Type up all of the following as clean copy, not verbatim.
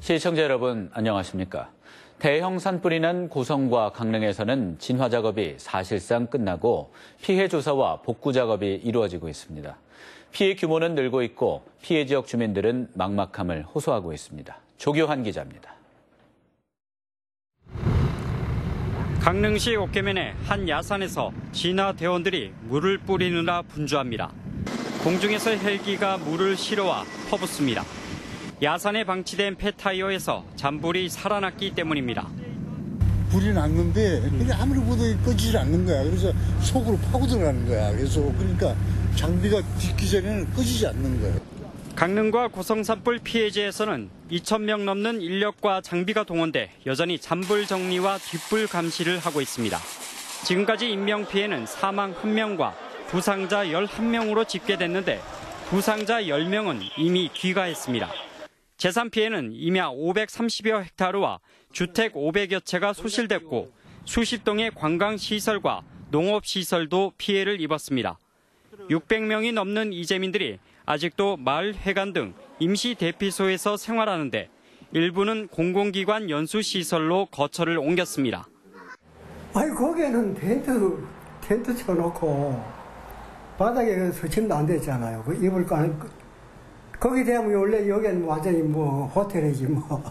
시청자 여러분 안녕하십니까. 대형 산불이 난 고성과 강릉에서는 진화 작업이 사실상 끝나고 피해 조사와 복구 작업이 이루어지고 있습니다. 피해 규모는 늘고 있고 피해 지역 주민들은 막막함을 호소하고 있습니다. 조교환 기자입니다. 강릉시 옥계면의 한 야산에서 진화 대원들이 물을 뿌리느라 분주합니다. 공중에서 헬기가 물을 실어와 퍼붓습니다. 야산에 방치된 폐타이어에서 잔불이 살아났기 때문입니다. 불이 났는데 아무리 보도 꺼지질 않는 거야. 그래서 속으로 파고 들어가는 거야. 그러니까 장비가 뒤기 전에는 꺼지지 않는 거야. 강릉과 고성 산불 피해지에서는 2,000명 넘는 인력과 장비가 동원돼 여전히 잔불 정리와 뒷불 감시를 하고 있습니다. 지금까지 인명피해는 사망 1명과 부상자 11명으로 집계됐는데 부상자 10명은 이미 귀가했습니다. 재산 피해는 임야 530여 헥타르와 주택 500여 채가 소실됐고 수십 동의 관광시설과 농업시설도 피해를 입었습니다. 600명이 넘는 이재민들이 아직도 마을 회관 등 임시 대피소에서 생활하는데 일부는 공공기관 연수시설로 거처를 옮겼습니다. 아니 거기에는 텐트 쳐놓고 바닥에 서침도 안 됐잖아요. 그 입을 까는 거기 되면 원래 여기는 완전히 호텔이지 뭐.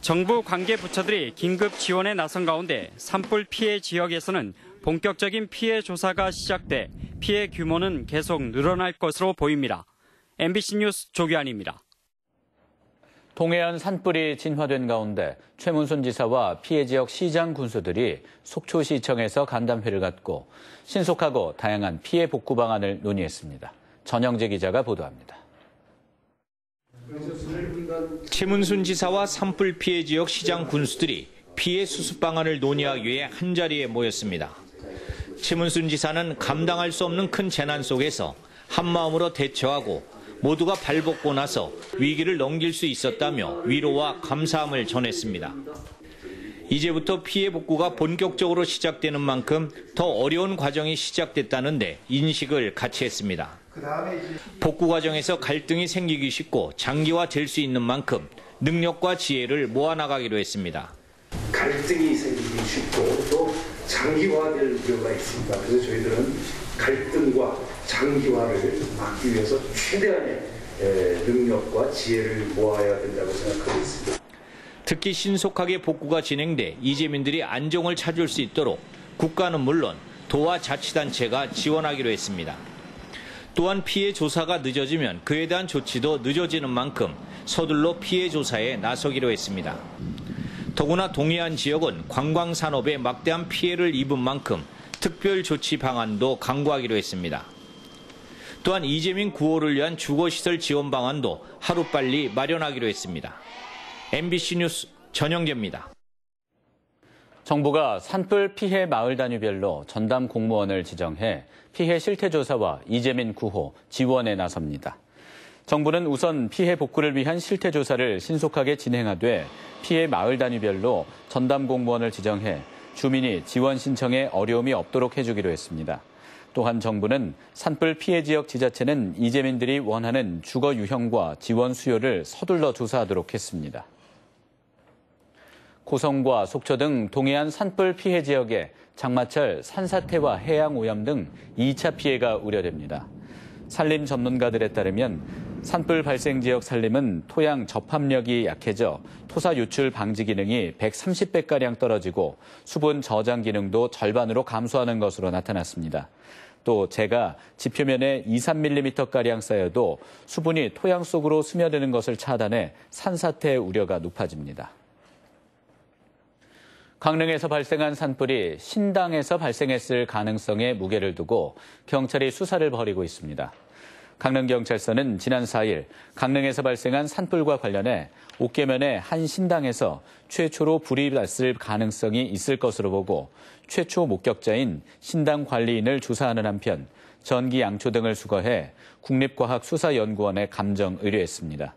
정부 관계 부처들이 긴급 지원에 나선 가운데 산불 피해 지역에서는 본격적인 피해 조사가 시작돼 피해 규모는 계속 늘어날 것으로 보입니다. MBC 뉴스 조규환입니다. 동해안 산불이 진화된 가운데 최문순 지사와 피해 지역 시장 군수들이 속초시청에서 간담회를 갖고 신속하고 다양한 피해 복구 방안을 논의했습니다. 전영재 기자가 보도합니다. 최문순 지사와 산불 피해 지역 시장 군수들이 피해 수습 방안을 논의하기 위해 한자리에 모였습니다. 최문순 지사는 감당할 수 없는 큰 재난 속에서 한마음으로 대처하고 모두가 발벗고 나서 위기를 넘길 수 있었다며 위로와 감사함을 전했습니다. 이제부터 피해 복구가 본격적으로 시작되는 만큼 더 어려운 과정이 시작됐다는데 인식을 같이 했습니다. 복구 과정에서 갈등이 생기기 쉽고 장기화될 수 있는 만큼 능력과 지혜를 모아나가기로 했습니다. 갈등이 생기기 쉽고 또 장기화될 우려가 있습니다. 그래서 저희들은 갈등과 장기화를 막기 위해서 최대한의 능력과 지혜를 모아야 된다고 생각하고 있습니다. 특히 신속하게 복구가 진행돼 이재민들이 안정을 찾을 수 있도록 국가는 물론 도와 자치단체가 지원하기로 했습니다. 또한 피해 조사가 늦어지면 그에 대한 조치도 늦어지는 만큼 서둘러 피해 조사에 나서기로 했습니다. 더구나 동해안 지역은 관광산업에 막대한 피해를 입은 만큼 특별 조치 방안도 강구하기로 했습니다. 또한 이재민 구호를 위한 주거시설 지원 방안도 하루빨리 마련하기로 했습니다. MBC 뉴스 전영재입니다. 정부가 산불 피해 마을 단위별로 전담 공무원을 지정해 피해 실태 조사와 이재민 구호, 지원에 나섭니다. 정부는 우선 피해 복구를 위한 실태 조사를 신속하게 진행하되 피해 마을 단위별로 전담 공무원을 지정해 주민이 지원 신청에 어려움이 없도록 해주기로 했습니다. 또한 정부는 산불 피해 지역 지자체는 이재민들이 원하는 주거 유형과 지원 수요를 서둘러 조사하도록 했습니다. 고성과 속초 등 동해안 산불 피해 지역에 장마철 산사태와 해양 오염 등 2차 피해가 우려됩니다. 산림 전문가들에 따르면 산불 발생 지역 산림은 토양 접합력이 약해져 토사 유출 방지 기능이 130배가량 떨어지고 수분 저장 기능도 절반으로 감소하는 것으로 나타났습니다. 또 재가 지표면에 2-3mm가량 쌓여도 수분이 토양 속으로 스며드는 것을 차단해 산사태 우려가 높아집니다. 강릉에서 발생한 산불이 신당에서 발생했을 가능성에 무게를 두고 경찰이 수사를 벌이고 있습니다. 강릉경찰서는 지난 4일 강릉에서 발생한 산불과 관련해 옥계면의 한 신당에서 최초로 불이 났을 가능성이 있을 것으로 보고 최초 목격자인 신당 관리인을 조사하는 한편 전기 양초 등을 수거해 국립과학수사연구원에 감정 의뢰했습니다.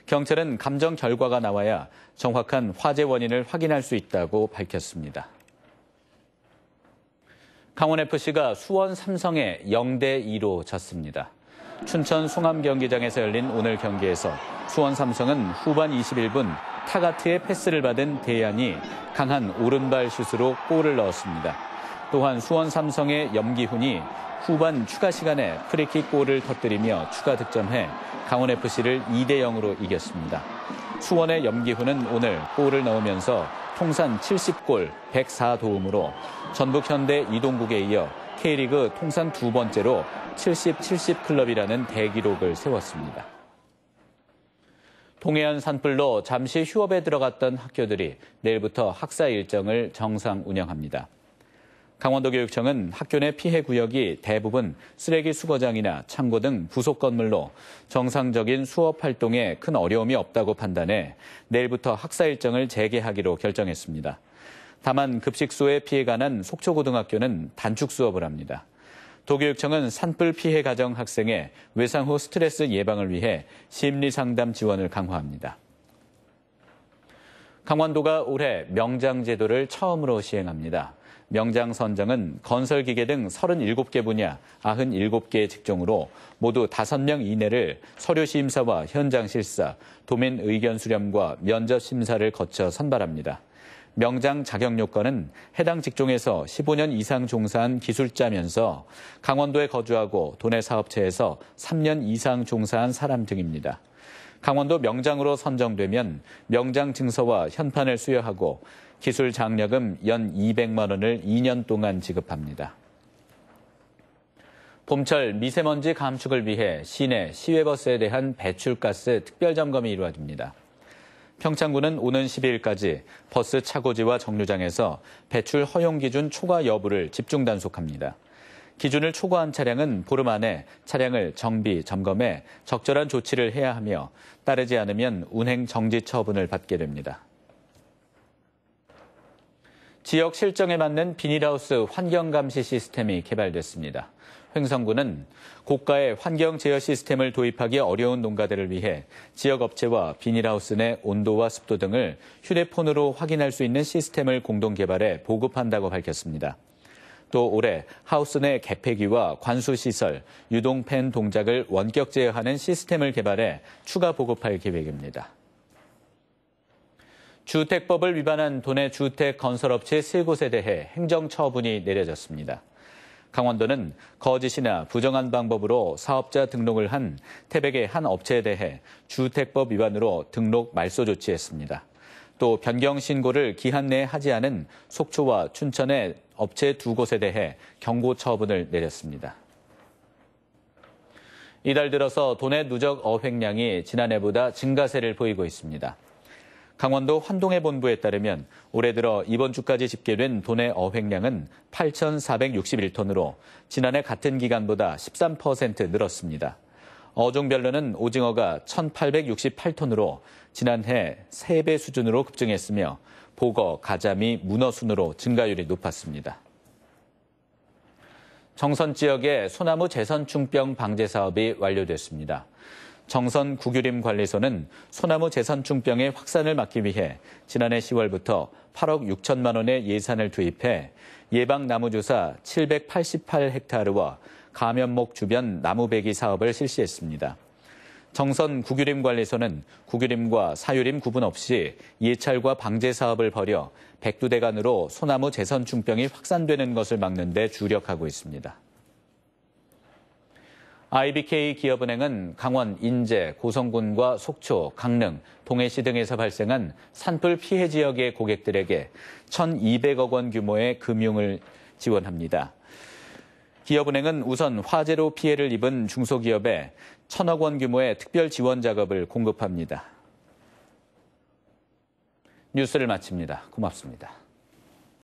경찰은 감정 결과가 나와야 정확한 화재 원인을 확인할 수 있다고 밝혔습니다. 강원FC가 수원 삼성에 0-2로 졌습니다. 춘천 송암 경기장에서 열린 오늘 경기에서 수원 삼성은 후반 21분 타가트의 패스를 받은 대안이 강한 오른발 슛으로 골을 넣었습니다. 또한 수원 삼성의 염기훈이 후반 추가 시간에 프리킥 골을 터뜨리며 추가 득점해 강원FC를 2대0으로 이겼습니다. 수원의 염기훈은 오늘 골을 넣으면서 통산 70골 104도움으로 전북 현대 이동국에 이어 K리그 통산 두 번째로 70-70 클럽이라는 대기록을 세웠습니다. 동해안 산불로 잠시 휴업에 들어갔던 학교들이 내일부터 학사 일정을 정상 운영합니다. 강원도교육청은 학교 내 피해 구역이 대부분 쓰레기 수거장이나 창고 등 부속 건물로 정상적인 수업 활동에 큰 어려움이 없다고 판단해 내일부터 학사 일정을 재개하기로 결정했습니다. 다만 급식소에 피해가 난 속초고등학교는 단축 수업을 합니다. 도교육청은 산불 피해 가정 학생의 외상 후 스트레스 예방을 위해 심리상담 지원을 강화합니다. 강원도가 올해 명장 제도를 처음으로 시행합니다. 명장 선정은 건설기계 등 37개 분야 97개 직종으로 모두 5명 이내를 서류 심사와 현장 실사, 도민 의견 수렴과 면접 심사를 거쳐 선발합니다. 명장 자격 요건은 해당 직종에서 15년 이상 종사한 기술자면서 강원도에 거주하고 도내 사업체에서 3년 이상 종사한 사람 등입니다. 강원도 명장으로 선정되면 명장 증서와 현판을 수여하고 기술 장려금 연 200만 원을 2년 동안 지급합니다. 봄철 미세먼지 감축을 위해 시내 시외버스에 대한 배출가스 특별점검이 이루어집니다. 평창군은 오는 12일까지 버스 차고지와 정류장에서 배출 허용 기준 초과 여부를 집중 단속합니다. 기준을 초과한 차량은 보름 안에 차량을 정비, 점검해 적절한 조치를 해야 하며 따르지 않으면 운행 정지 처분을 받게 됩니다. 지역 실정에 맞는 비닐하우스 환경감시 시스템이 개발됐습니다. 횡성군은 고가의 환경 제어 시스템을 도입하기 어려운 농가들을 위해 지역 업체와 비닐하우스 내 온도와 습도 등을 휴대폰으로 확인할 수 있는 시스템을 공동 개발해 보급한다고 밝혔습니다. 또 올해 하우스 내 개폐기와 관수시설, 유동팬 동작을 원격 제어하는 시스템을 개발해 추가 보급할 계획입니다. 주택법을 위반한 도내 주택 건설업체 3곳에 대해 행정처분이 내려졌습니다. 강원도는 거짓이나 부정한 방법으로 사업자 등록을 한 태백의 한 업체에 대해 주택법 위반으로 등록 말소 조치했습니다. 또 변경 신고를 기한 내에 하지 않은 속초와 춘천의 업체 2곳에 대해 경고 처분을 내렸습니다. 이달 들어서 도내 누적 어획량이 지난해보다 증가세를 보이고 있습니다. 강원도 환동해 본부에 따르면 올해 들어 이번 주까지 집계된 도내 어획량은 8,461톤으로 지난해 같은 기간보다 13% 늘었습니다. 어종별로는 오징어가 1,868톤으로 지난해 3배 수준으로 급증했으며 보거, 가자미, 문어 순으로 증가율이 높았습니다. 정선 지역의 소나무 재선충병 방제 사업이 완료됐습니다. 정선 구규림 관리소는 소나무 재선충병의 확산을 막기 위해 지난해 10월부터 8억 6천만 원의 예산을 투입해 예방 나무주사 788헥타르와 감염목 주변 나무배기 사업을 실시했습니다. 정선 구규림 관리소는 구규림과 사유림 구분 없이 예찰과 방제 사업을 벌여 백두대간으로 소나무 재선충병이 확산되는 것을 막는 데 주력하고 있습니다. IBK 기업은행은 강원 인제, 고성군과 속초, 강릉, 동해시 등에서 발생한 산불 피해 지역의 고객들에게 1,200억 원 규모의 금융을 지원합니다. 기업은행은 우선 화재로 피해를 입은 중소기업에 1,000억 원 규모의 특별 지원 작업을 공급합니다. 뉴스를 마칩니다. 고맙습니다.